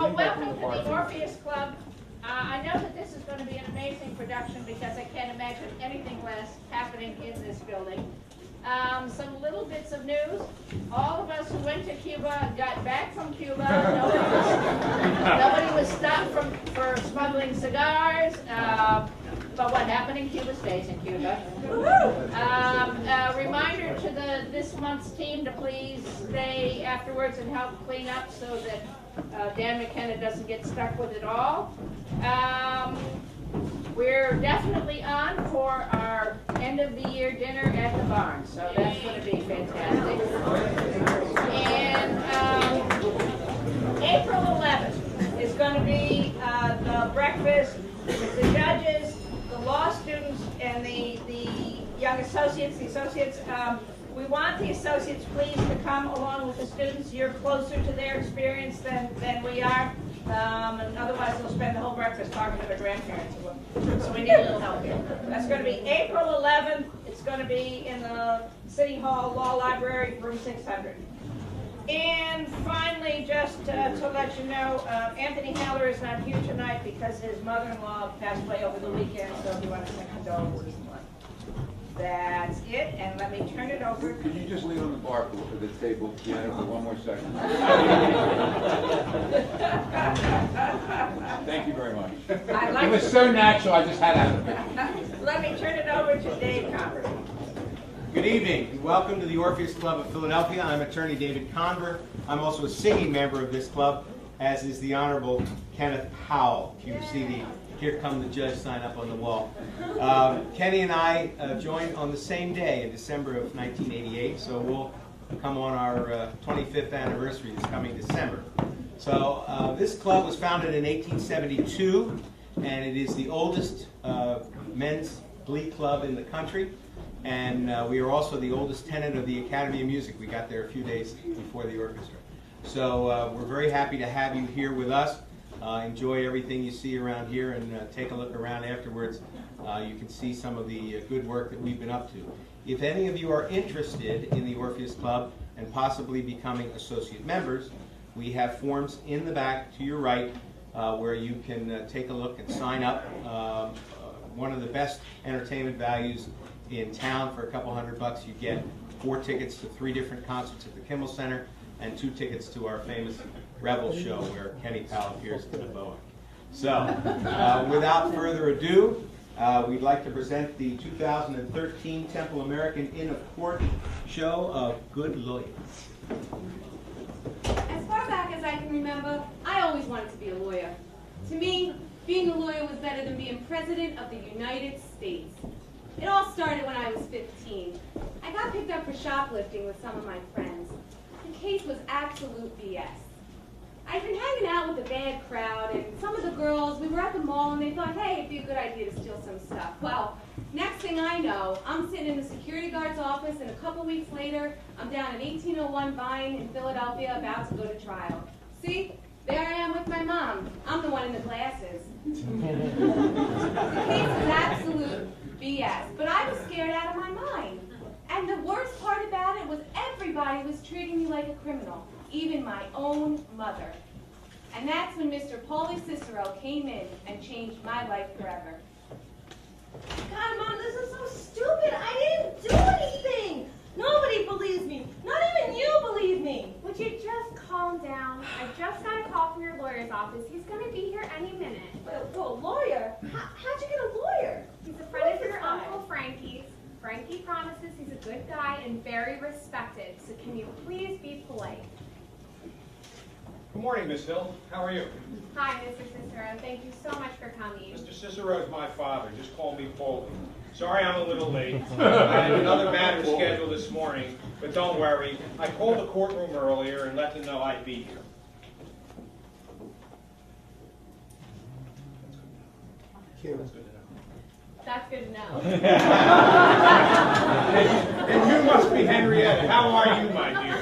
So welcome to the Orpheus Club. I know that this is going to be an amazing production because I can't imagine anything less happening in this building. Some little bits of news. All of us who went to Cuba got back from Cuba. Nobody was stopped for smuggling cigars. But what happened in Cuba stays in Cuba. Reminder to this month's team to please stay afterwards and help clean up so that Dan McKenna doesn't get stuck with it all. We're definitely on for our end of the year dinner at the barn, so that's going to be fantastic. And April 11th is going to be the breakfast with the judges, the law students, and the young associates. The associates, we want the associates please to come along with the students. You're closer to their experience than we are. And otherwise they'll spend the whole breakfast talking to their grandparents. So we need a little help here. That's going to be April 11th. It's going to be in the City Hall Law Library, room 600. And finally, just to let you know, Anthony Haller is not here tonight because his mother-in-law passed away over the weekend, so he wants to send condolences. That's it, and let me turn it over. Could you just lean on the bar for the table piano for one more second? Thank you very much. It was so natural, I just had out of it. Let me turn it over to Dave Conver. Good evening, and welcome to the Orpheus Club of Philadelphia. I'm attorney David Conver. I'm also a singing member of this club, as is the Honorable Kenneth Howell. You see the "Here Come the Judge" sign up on the wall. Kenny and I joined on the same day in December of 1988, so we'll come on our 25th anniversary this coming December. So this club was founded in 1872, and it is the oldest men's glee club in the country. And we are also the oldest tenant of the Academy of Music. We got there a few days before the orchestra. So we're very happy to have you here with us. Enjoy everything you see around here and take a look around afterwards. You can see some of the good work that we've been up to. If any of you are interested in the Orpheus Club and possibly becoming associate members, we have forms in the back to your right where you can take a look and sign up. One of the best entertainment values in town. For a couple $100 you get 4 tickets to 3 different concerts at the Kimmel Center and 2 tickets to our famous Rebel show where Kenny Powell appears to the boa. So without further ado, we'd like to present the 2013 Temple American Inn of Court show of Good Lawyers. As far back as I can remember, I always wanted to be a lawyer. To me, being a lawyer was better than being President of the United States. It all started when I was 15. I got picked up for shoplifting with some of my friends. The case was absolute BS. I'd been hanging out with a bad crowd, and some of the girls, we were at the mall, and they thought, hey, it'd be a good idea to steal some stuff. Well, next thing I know, I'm sitting in the security guard's office, and a couple weeks later, I'm down in 1801 Vine in Philadelphia about to go to trial. See? There I am with my mom. I'm the one in the glasses. The case was absolute BS, but I was scared out of my mind. And the worst part about it was everybody was treating me like a criminal, even my own mother. And that's when Mr. Paulie Cicero came in and changed my life forever. God, Mom, this is so stupid. I didn't do anything. Nobody believes me. Not even you believe me. Would you just calm down? I just got a call from your lawyer's office. He's going to be here any minute. Well, a lawyer? How'd you get a lawyer? He's a friend of your Uncle Frankie's. Frankie promises he's a good guy and very respected. So can you please be polite? Good morning, Miss Hill. How are you? Hi, Mr. Cicero. Thank you so much for coming. Mr. Cicero is my father. Just call me Paulie. Sorry I'm a little late. I had another matter scheduled this morning, but don't worry. I called the courtroom earlier and let them know I'd be here. That's good enough. That's good to know. And you must be Henrietta. How are you, my dear?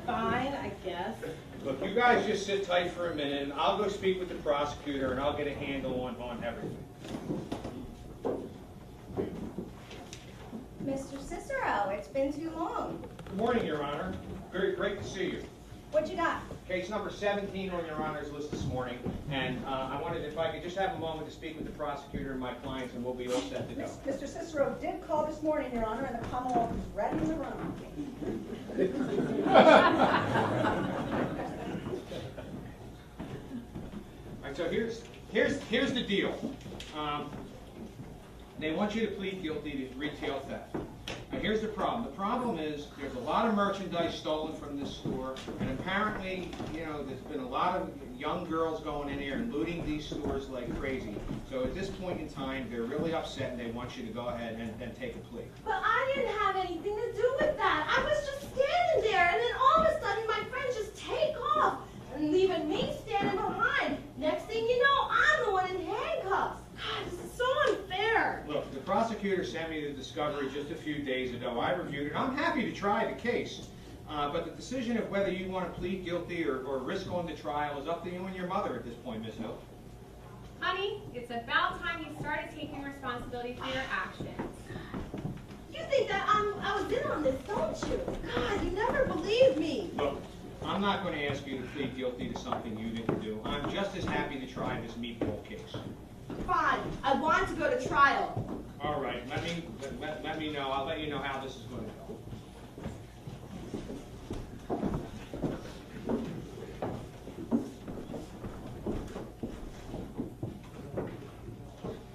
Fine, I guess. Look, you guys just sit tight for a minute, and I'll go speak with the prosecutor, and I'll get a handle on everything. Mr. Cicero, it's been too long. Good morning, Your Honor. Very great to see you. What you got? Case number 17 on your Honor's list this morning, and I wanted, if I could just have a moment to speak with the prosecutor and my clients, and we'll be all set to go. Mr. Cicero did call this morning, Your Honor, and the Commonwealth is ready in the room. All right, so here's the deal. They want you to plead guilty to retail theft. Now here's the problem. The problem is there's a lot of merchandise stolen from this store, and apparently, you know, there's been a lot of young girls going in here and looting these stores like crazy. So at this point in time, they're really upset, and they want you to go ahead and take a plea. But I didn't have anything to do with that. I was just standing there, and then all of a sudden my friends just take off and leaving me standing behind. Next thing you know, I'm the one in handcuffs. God, this is so unfair. Look, the prosecutor sent me the discovery just a few days ago. I reviewed it. I'm happy to try the case. But the decision of whether you want to plead guilty or risk going to trial is up to you and your mother at this point, Miss Hill. Honey, it's about time you started taking responsibility for your actions. You think that I was in on this, don't you? God, you never believe me. Look, I'm not going to ask you to plead guilty to something you didn't do. I'm just as happy to try this meatball case. Fine, I want to go to trial. All right, let me know. I'll let you know how this is going to go.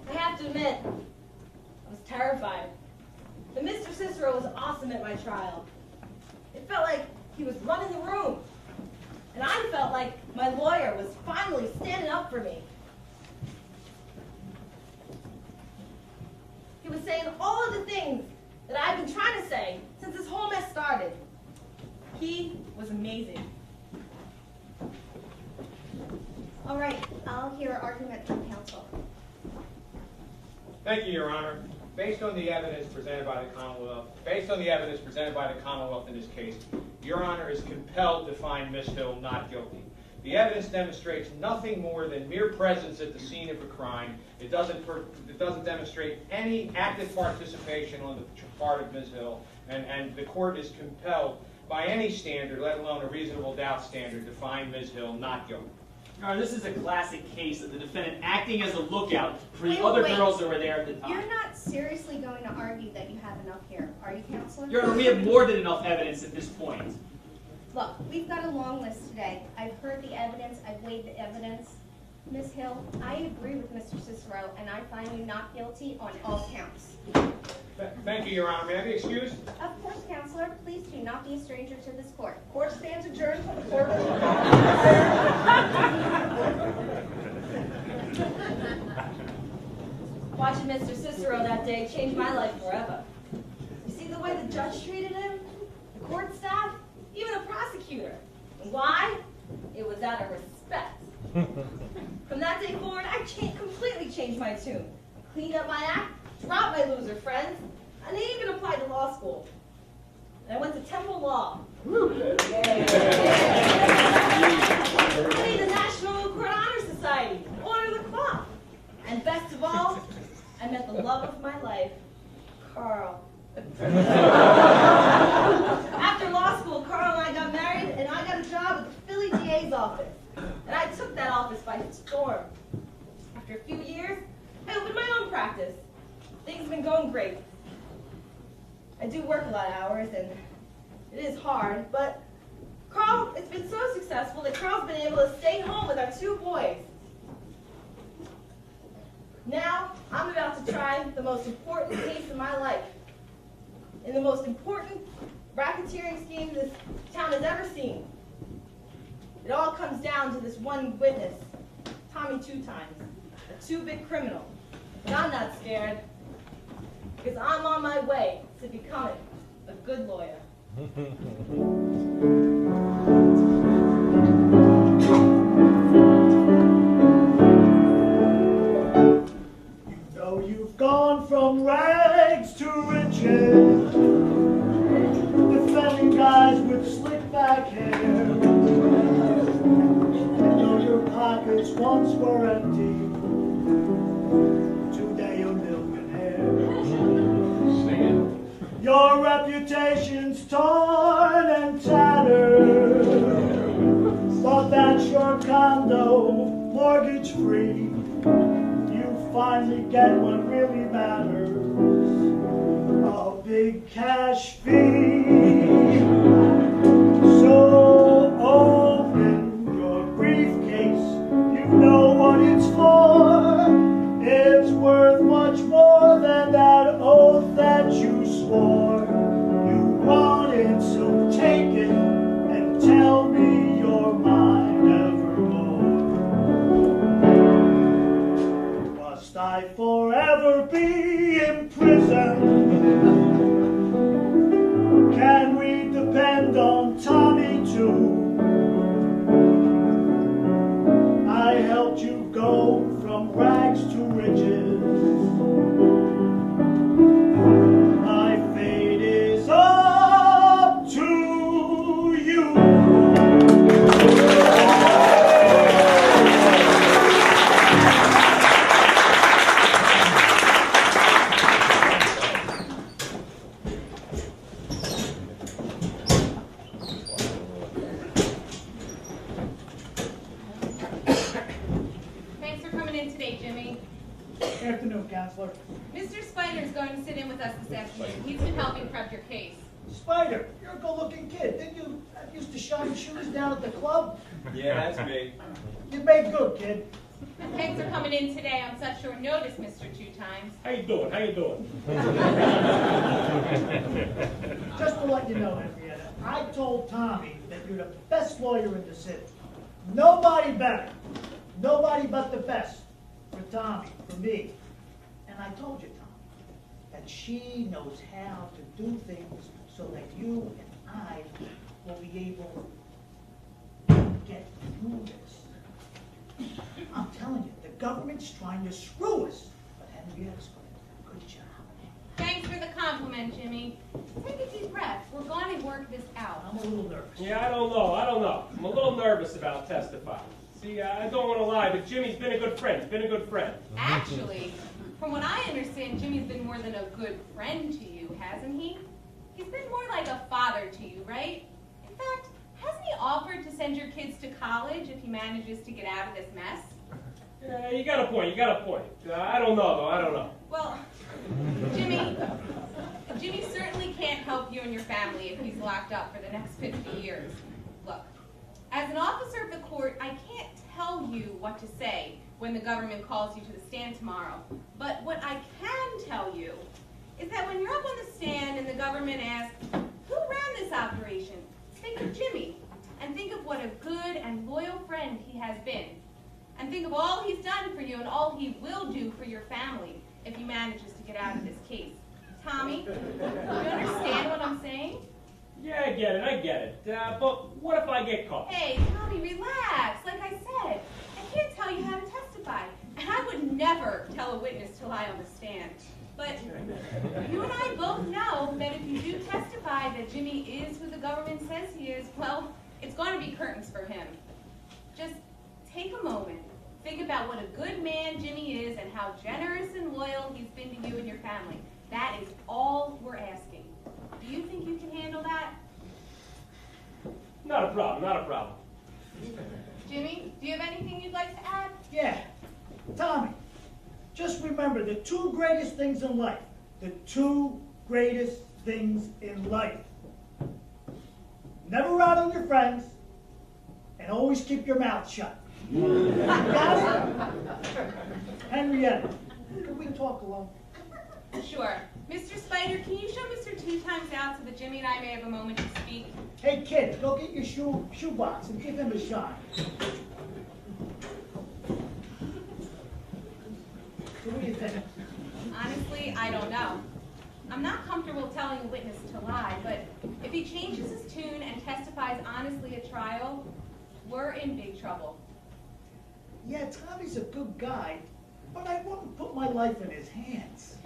I have to admit, I was terrified. But Mr. Cicero was awesome at my trial. It felt like he was running the room. And I felt like my lawyer was finally standing up for me. He was saying all of the things that I've been trying to say since this whole mess started. He was amazing. All right, I'll hear an argument from counsel. Thank you, Your Honor. Based on the evidence presented by the Commonwealth in this case, Your Honor is compelled to find Miss Hill not guilty. The evidence demonstrates nothing more than mere presence at the scene of a crime. It doesn't demonstrate any active participation on the part of Ms. Hill, and the court is compelled by any standard, let alone a reasonable doubt standard, to find Ms. Hill not guilty. Your Honor, this is a classic case of the defendant acting as a lookout for the Wait, other wait. girls that were there at the time. You're not seriously going to argue that you have enough here, are you, Counselor? Your Honor, we have more than enough evidence at this point. Look, we've got a long list today. I've heard the evidence, I've weighed the evidence. Ms. Hill, I agree with Mr. Cicero, and I find you not guilty on all counts. Thank you, Your Honor. May I be excused? Of course, Counselor, please do not be a stranger to this court. Court stands adjourned for the court. Watching Mr. Cicero that day changed my life forever. You see the way the judge treated him, the court staff, even the prosecutor. And why? It was out of respect. From that day forward, I completely changed my tune. Cleaned up my act, dropped my loser friends, and I even applied to law school. And I went to Temple Law. Studied the National Court Honor Society, Order of the Clock. And best of all, I met the love of my life, Carl. After law school, Carl and I got married, and I got a job at the Philly DA's office. And I took that office by storm. After a few years, I opened my own practice. Things have been going great. I do work a lot of hours, and it is hard, but Carl, it's been so successful that Carl's been able to stay home with our 2 boys. Now, I'm about to try the most important case in my life. In the most important racketeering scheme this town has ever seen. It all comes down to this one witness, Tommy 2 Times, a 2-bit criminal. But I'm not scared, because I'm on my way to becoming a good lawyer. Though you've gone from rags to riches, defending guys with slick back hair. Though your pockets once were empty, today you're millionaire. Your reputation's torn and tattered, postage free. You finally get what really matters, a big cash fee. So open your briefcase, you know what it's for. It's worth much more than that oath that you swore. You want it, so take it and tell me your mind evermore. Must I forever be imprisoned? Can we depend on Tommy too? I helped you go from rags to riches. My fate is up to you. Thanks for coming in today, Jimmy. Afternoon, Counselor. Mr. Spider is going to sit in with us this afternoon. He's been helping prep your case. Spider, you're a good-looking kid. Didn't you used to shine shoes down at the club? Yeah, that's me. You made good, kid. And thanks for coming in today on such short notice, Mr. Two Times. How you doing? How you doing? Just to let you know, Henrietta, I told Tommy that you're the best lawyer in the city. Nobody better. Nobody but the best. For Tommy, for me. And I told you, Tommy, that she knows how to do things so that you and I will be able to get through this. I'm telling you, the government's trying to screw us. But Henrietta's going to do a good job. Thanks for the compliment, Jimmy. Take a deep breath. We're going to work this out. I'm a little nervous. Yeah, I don't know. I'm a little nervous about testifying. See, I don't want to lie, but Jimmy's been a good friend. Actually, from what I understand, Jimmy's been more than a good friend to you, hasn't he? He's been more like a father to you, right? In fact, hasn't he offered to send your kids to college if he manages to get out of this mess? Yeah, you got a point. I don't know, though. I don't know. Well, Jimmy certainly can't help you and your family if he's locked up for the next 50 years. Look, as an officer of the court, I can't tell you what to say when the government calls you to the stand tomorrow. But what I can tell you is that when you're up on the stand and the government asks, who ran this operation? Think of Jimmy, and think of what a good and loyal friend he has been. And think of all he's done for you and all he will do for your family if he manages to get out of this case. Tommy, do you understand what I'm saying? Yeah, I get it. But what if I get caught? Hey, Tommy, relax. Like I said, I can't tell you how to testify. And I would never tell a witness to lie on the stand. But you and I both know that if you do testify that Jimmy is who the government says he is, well, it's going to be curtains for him. Just take a moment. Think about what a good man Jimmy is and how generous and loyal he's been to you and your family. That is all we're asking. Do you think you can handle that? Not a problem. Jimmy, do you have anything you'd like to add? Yeah. Tommy, just remember the two greatest things in life. The two greatest things in life. Never rat on your friends, and always keep your mouth shut. Got it? Henrietta, can we talk alone? Sure. Mr. Spider, can you show Mr. Two Times out so that Jimmy and I may have a moment to speak? Hey kid, go get your shoebox and give him a shot. So what do you think? Honestly, I don't know. I'm not comfortable telling a witness to lie, but if he changes his tune and testifies honestly at trial, we're in big trouble. Yeah, Tommy's a good guy, but I wouldn't put my life in his hands.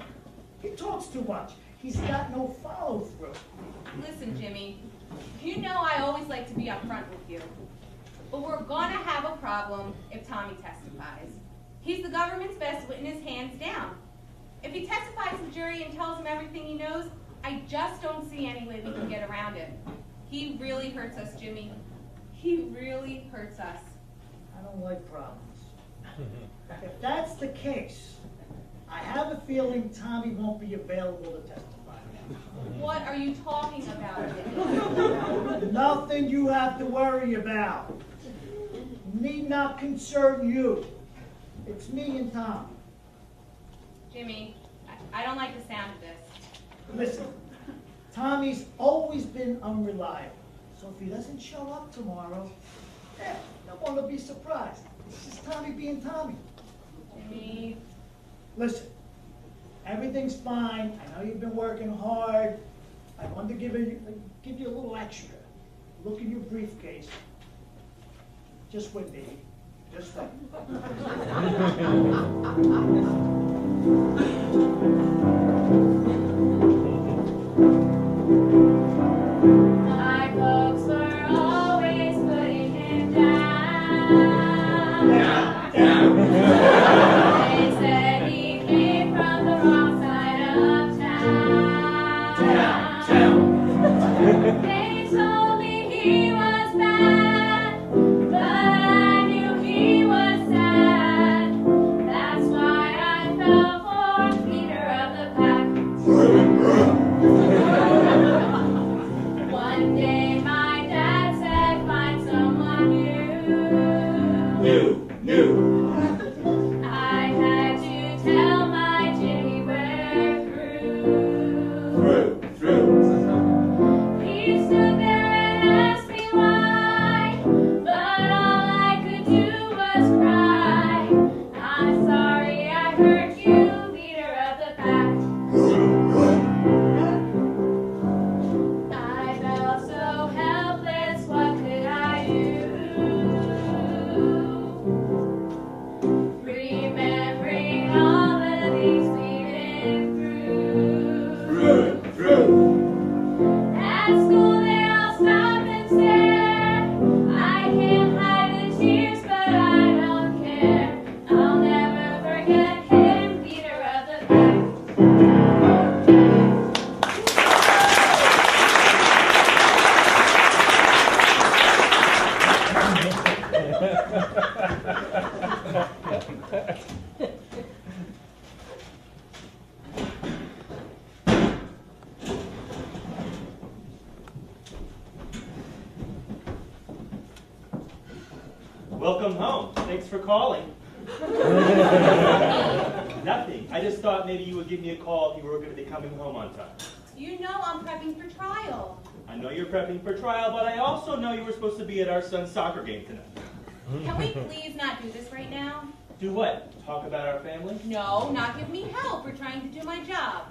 He talks too much. He's got no follow-through. Listen, Jimmy, you know I always like to be upfront with you, but we're gonna have a problem if Tommy testifies. He's the government's best witness, hands down. If he testifies to the jury and tells them everything he knows, I just don't see any way we can get around it. He really hurts us, Jimmy. He really hurts us. I don't like problems. If that's the case, I have a feeling Tommy won't be available to testify. What are you talking about, Jimmy? Nothing you have to worry about. Need not concern you. It's me and Tom. Jimmy, I don't like the sound of this. Listen, Tommy's always been unreliable. So if he doesn't show up tomorrow, no one will be surprised. It's just Tommy being Tommy. Jimmy. Listen, everything's fine. I know you've been working hard. I wanted to give you a little extra. Look in your briefcase. Just wait, baby. Just wait. My folks were always putting him down. They said he came from the wrong side of town. They told me he was bad, but I knew he was sad. That's why I fell for leader of the pack. One day my dad said, find someone new. I had to tell my Jimmy we're through. He stood there and asked me why, but all I could do was cry. I'm sorry I hurt you, leader of the pack. I felt so helpless, what could I do? Remembering all the things we've been through. At school they all stop and stare. I can't hide the tears, but I don't care. I'll never forget him, leader of the pack. Welcome home. Thanks for calling. Nothing. I just thought maybe you would give me a call if you were going to be coming home on time. You know I'm prepping for trial. I know you're prepping for trial, but I also know you were supposed to be at our son's soccer game tonight. Can we please not do this right now? Do what? Talk about our family? No, not give me help for trying to do my job.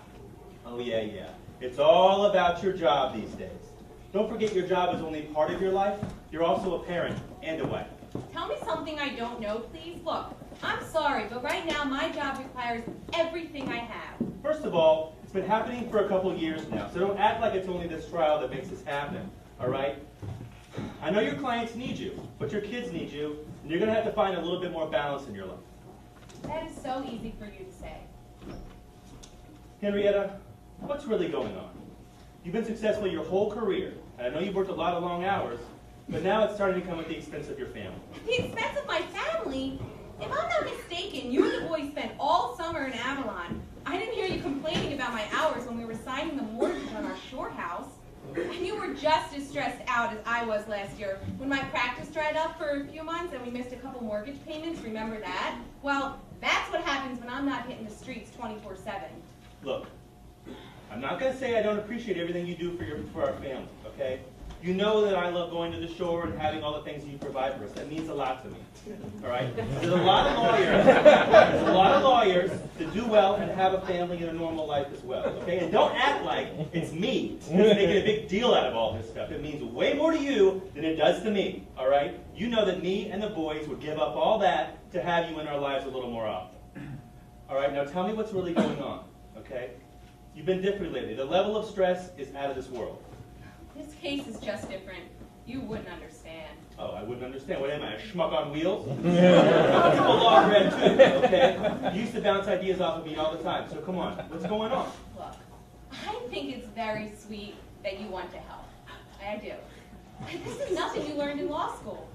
Oh, yeah. It's all about your job these days. Don't forget your job is only part of your life. You're also a parent and a wife. Tell me something I don't know, please. Look, I'm sorry, but right now my job requires everything I have. First of all, it's been happening for a couple years now, so don't act like it's only this trial that makes this happen, all right? I know your clients need you, but your kids need you, and you're going to have to find a little bit more balance in your life. That is so easy for you to say. Henrietta, what's really going on? You've been successful your whole career, and I know you've worked a lot of long hours, but now it's starting to come at the expense of your family. At the expense of my family? If I'm not mistaken, you and the boys spent all summer in Avalon. I didn't hear you complaining about my hours when we were signing the mortgage on our shore house. And you were just as stressed out as I was last year when my practice dried up for a few months and we missed a couple mortgage payments. Remember that? Well, that's what happens when I'm not hitting the streets 24/7. Look, I'm not going to say I don't appreciate everything you do for our family, okay? You know that I love going to the shore and having all the things you provide for us. That means a lot to me, all right? There's a lot of lawyers that do well and have a family and a normal life as well, okay? And don't act like it's me who's making a big deal out of all this stuff. It means way more to you than it does to me, all right? You know that me and the boys would give up all that to have you in our lives a little more often. All right, now tell me what's really going on, okay? You've been different lately. The level of stress is out of this world. This case is just different. You wouldn't understand. Oh, I wouldn't understand. What am I, a schmuck on wheels? I'm a law grad too, okay? You used to bounce ideas off of me all the time, so come on. What's going on? Look, I think it's very sweet that you want to help. I do. This is nothing you learned in law school.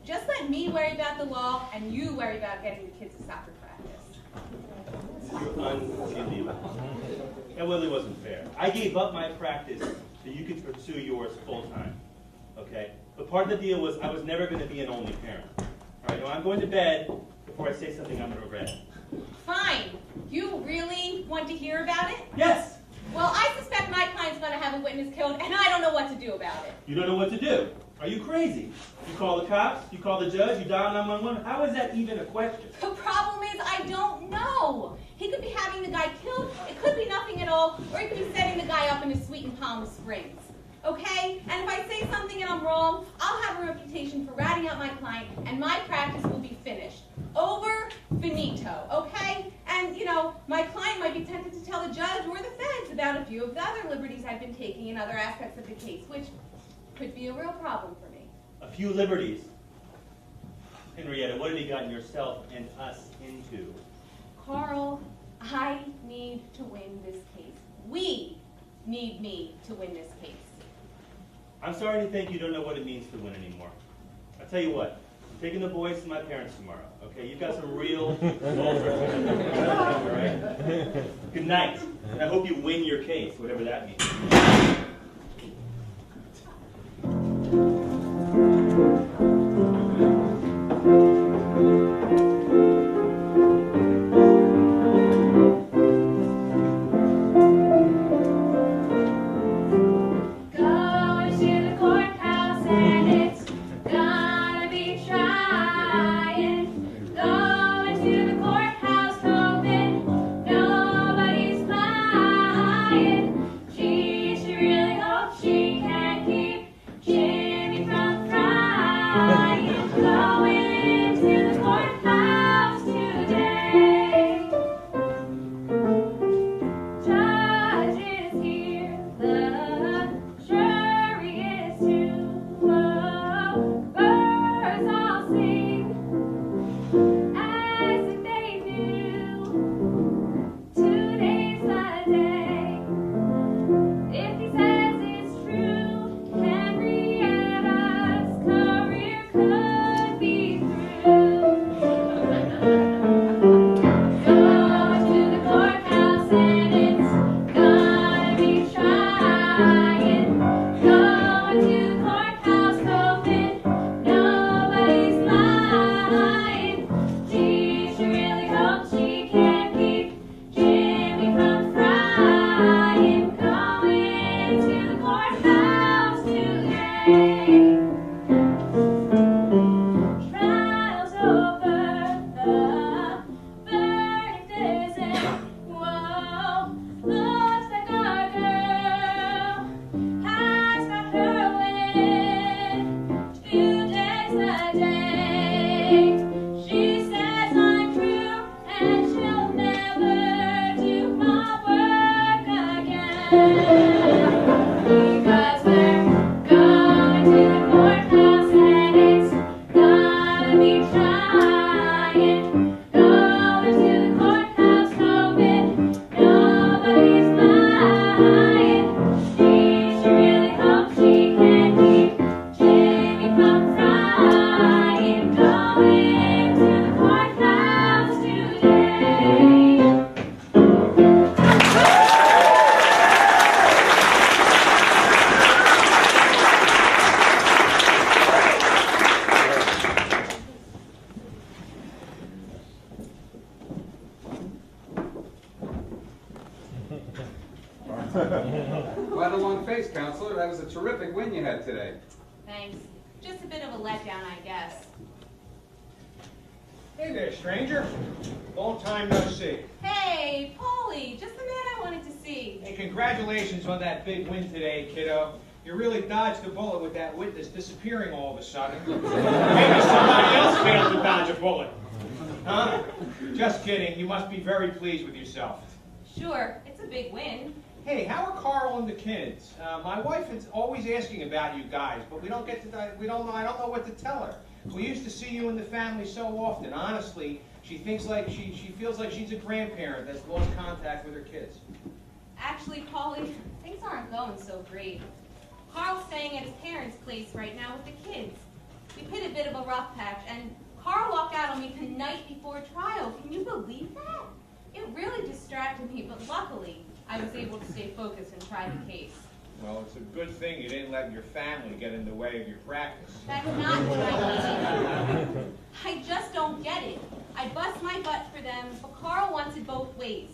Just let me worry about the law, and you worry about getting the kids to soccer practice. You're unbelievable. That really wasn't fair. I gave up my practice so you could pursue yours full time. Okay? But part of the deal was I was never going to be an only parent. All right, now I'm going to bed before I say something I'm going to regret. Fine. You really want to hear about it? Yes! Well, I suspect my client's going to have a witness killed, and I don't know what to do about it. You don't know what to do. Are you crazy? You call the cops, you call the judge, you dial 911. How is that even a question? The problem is I don't know. He could be having the guy killed, it could be nothing at all, or he could be setting the guy up in his suite in Palm Springs. Okay? And if I say something and I'm wrong, I'll have a reputation for ratting out my client, and my practice will be finished. Over, finito, okay? And, you know, my client might be tempted to tell the judge or the feds about a few of the other liberties I've been taking in other aspects of the case, which could be a real problem for me. A few liberties. Henrietta, what have you gotten yourself and us into? Carl, I need to win this case. We need me to win this case. I'm sorry to think you don't know what it means to win anymore. I'll tell you what, I'm taking the boys to my parents tomorrow, okay? You've got some real all right? Good night, and I hope you win your case, whatever that means. Quite a long face, Counselor. That was a terrific win you had today. Thanks. Just a bit of a letdown, I guess. Hey there, stranger. Long time no see. Hey, Paulie, just the man I wanted to see. Hey, congratulations on that big win today, kiddo. You really dodged the bullet with that witness disappearing all of a sudden. Maybe somebody else failed to dodge a bullet. Huh? Just kidding. You must be very pleased with yourself. Sure, it's a big win. Hey, how are Carl and the kids? My wife is always asking about you guys, but I don't know what to tell her. We used to see you and the family so often. Honestly, she feels like she's a grandparent that's lost contact with her kids. Actually, Paulie, things aren't going so great. Carl's staying at his parents' place right now with the kids. We hit a bit of a rough patch, and Carl walked out on me the night before trial. Can you believe that? It really distracted me, but luckily, I was able to stay focused and try the case. Well, it's a good thing you didn't let your family get in the way of your practice. That's not what I mean. I just don't get it. I bust my butt for them, but Carl wants it both ways.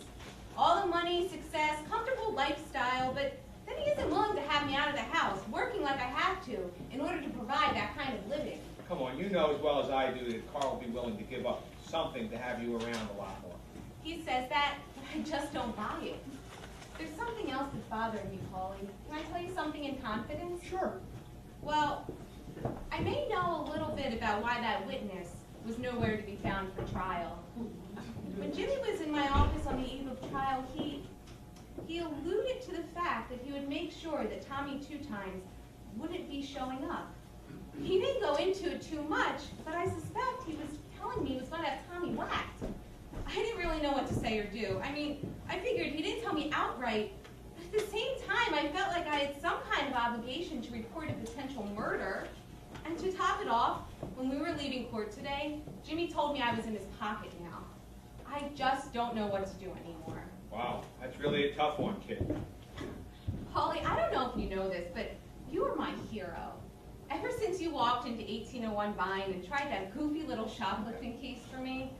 All the money, success, comfortable lifestyle, but then he isn't willing to have me out of the house, working like I have to, in order to provide that kind of living. Come on, you know as well as I do that Carl will be willing to give up something to have you around a lot more. He says that, but I just don't buy it. There's something else that's bothering me, Paulie. Can I tell you something in confidence? Sure. Well, I may know a little bit about why that witness was nowhere to be found for trial. When Jimmy was in my office on the eve of trial, he alluded to the fact that he would make sure that Tommy Two Times wouldn't be showing up. He didn't go into it too much, but I suspect he was telling me he was going to have Tommy whacked. I didn't really know what to say or do. I mean, I figured he didn't tell me outright, but at the same time, I felt like I had some kind of obligation to report a potential murder. And to top it off, when we were leaving court today, Jimmy told me I was in his pocket now. I just don't know what to do anymore. Wow, that's really a tough one, kid. Paulie, I don't know if you know this, but you were my hero. Ever since you walked into 1801 Vine and tried that goofy little shoplifting case for me,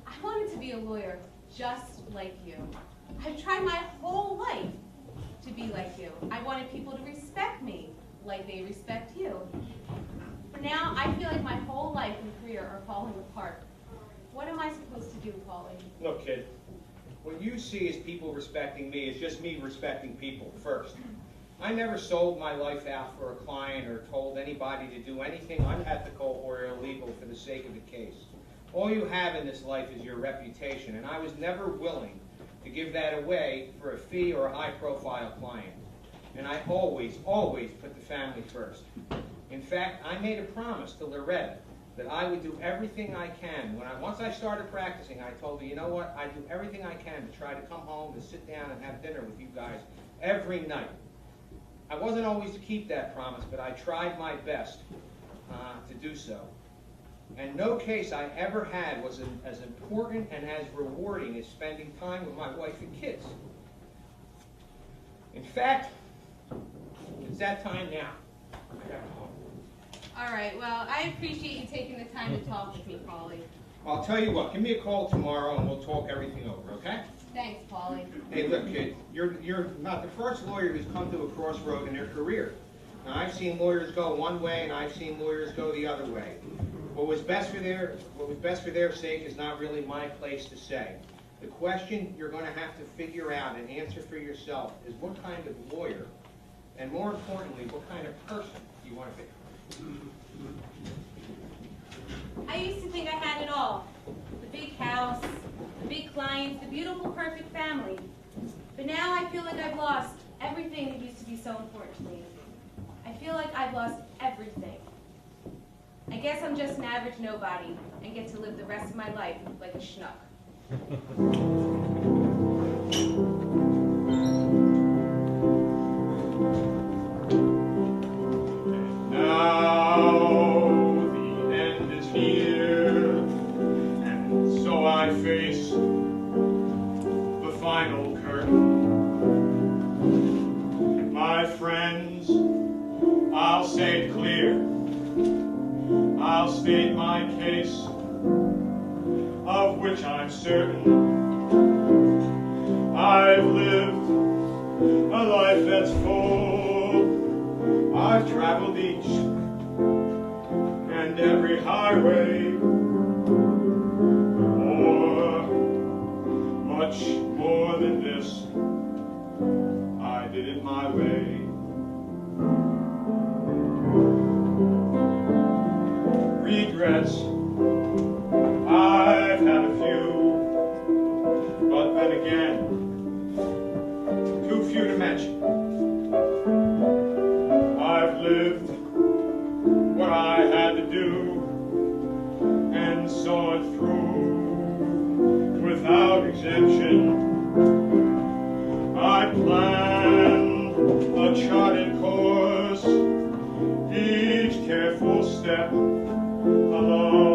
I wanted to be a lawyer just like you. I've tried my whole life to be like you. I wanted people to respect me like they respect you. But now I feel like my whole life and career are falling apart. What am I supposed to do, Paulie? Look, kid, what you see as people respecting me is just me respecting people first. I never sold my life out for a client or told anybody to do anything unethical or illegal for the sake of the case. All you have in this life is your reputation, and I was never willing to give that away for a fee or a high-profile client. And I always, always put the family first. In fact, I made a promise to Loretta that I would do everything I can. Once I started practicing, I told her, you know what, I do everything I can to try to come home and sit down and have dinner with you guys every night. I wasn't always to keep that promise, but I tried my best to do so. And no case I ever had was as important and as rewarding as spending time with my wife and kids. In fact, it's that time now. I gotta go home. All right, well, I appreciate you taking the time to talk with me, Paulie. I'll tell you what, give me a call tomorrow and we'll talk everything over, okay? Thanks, Paulie. Hey, look, kid, you're not the first lawyer who's come to a crossroad in their career. Now, I've seen lawyers go one way and I've seen lawyers go the other way. What was best for their sake is not really my place to say. The question you're going to have to figure out and answer for yourself is what kind of lawyer, and more importantly, what kind of person you want to be. I used to think I had it all. The big house, the big clients, the beautiful, perfect family. But now I feel like I've lost everything that used to be so important to me. I feel like I've lost everything. I guess I'm just an average nobody and get to live the rest of my life like a schnuck. Now the end is here, and so I face the final curtain. My friends, I'll say it clear. I'll state my case, of which I'm certain. I've lived a life that's full. I've traveled each and every highway, much more than this. I did it my way. Regrets, I've had a few, but then again, too few to mention. I've lived what I had to do and saw it through without exemption. I planned a charted course, each careful step alone.